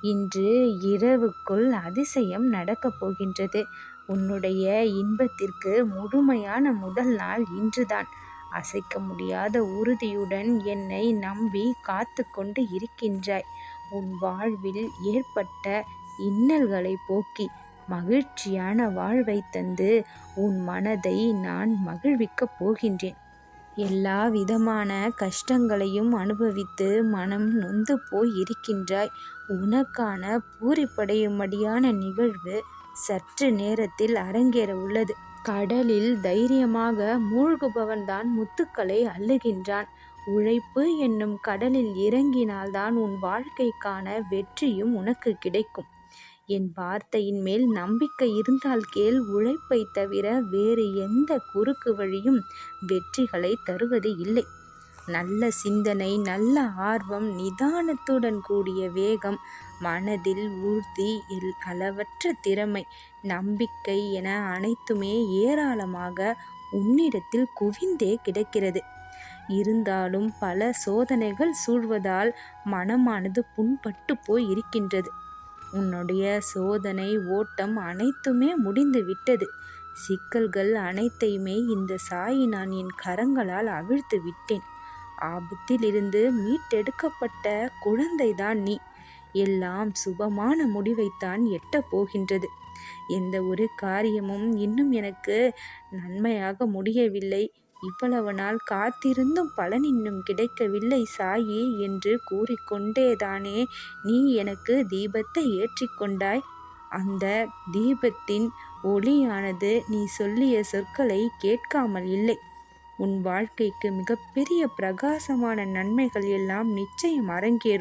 இன்று இரவுக்குள் அதிசயம் நடக்கப் போகின்றது. உன்னுடைய இன்பத்திற்கு முழுமையான முதல் நாள் இன்றுதான். அசைக்க முடியாத உறுதியுடன் என்னை நம்பி காத்து கொண்டு இருக்கின்றாய். உன் வாழ்வில் ஏற்பட்ட இன்னல்களை போக்கி மகிழ்ச்சியான வாழ்வை தந்து உன் மனதை நான் மகிழ்விக்கப் போகின்றேன். எல்லா விதமான கஷ்டங்களையும் அனுபவித்து மனம் நொந்து போய் இருக்கின்றாய். உனக்கான பூரிப்படையும்படியான நிகழ்வு சற்று நேரத்தில் அரங்கேற உள்ளது. கடலில் தைரியமாக மூழ்குபவன்தான் முத்துக்களை அள்ளுகின்றான். உழைப்பு என்னும் கடலில் இறங்கினால்தான் உன் வாழ்க்கைக்கான வெற்றியும் உனக்கு கிடைக்கும். என் வார்த்தையின் மேல் நம்பிக்கை இருந்தால் கேள். உழைப்பை தவிர வேறு எந்த குறுக்கு வழியும் வெற்றிகளை தருவது இல்லை. நல்ல சிந்தனை, நல்ல ஆர்வம், நிதானத்துடன் கூடிய வேகம், மனதில் உறுதி, அளவற்ற திறமை, நம்பிக்கை என அனைத்துமே ஏராளமாக உன்னிடத்தில் குவிந்தே கிடக்கிறது. இருந்தாலும் பல சோதனைகள் சூழ்வதால் மனமானது புண்பட்டு போய் இருக்கின்றது. உன்னுடைய சோதனை ஓட்டம் அனைத்துமே முடிந்து விட்டது. சிக்கல்கள் அனைத்தையுமே இந்த சாயி நான் என் கரங்களால் அவிழ்த்து விட்டேன். ஆபத்தில் இருந்து மீட்டெடுக்கப்பட்ட குழந்தைதான் நீ. எல்லாம் சுபமான முடிவைத்தான் எட்டப் போகின்றது. எந்த ஒரு காரியமும் இன்னும் எனக்கு நன்மையாக முடியவில்லை. இவ்வளவு நாள் காத்திருந்தும் பலன் இன்னும் கிடைக்கவில்லை சாயி என்று கூறிக்கொண்டேதானே நீ எனக்கு தீபத்தை ஏற்றிக்கொண்டாய். அந்த தீபத்தின் ஒளியானது நீ சொல்லிய சொற்களை கேட்காமல் இல்லை. உன் வாழ்க்கைக்கு மிகப்பெரிய பிரகாசமான நன்மைகள் எல்லாம் நிச்சயம் அரங்கேறும்.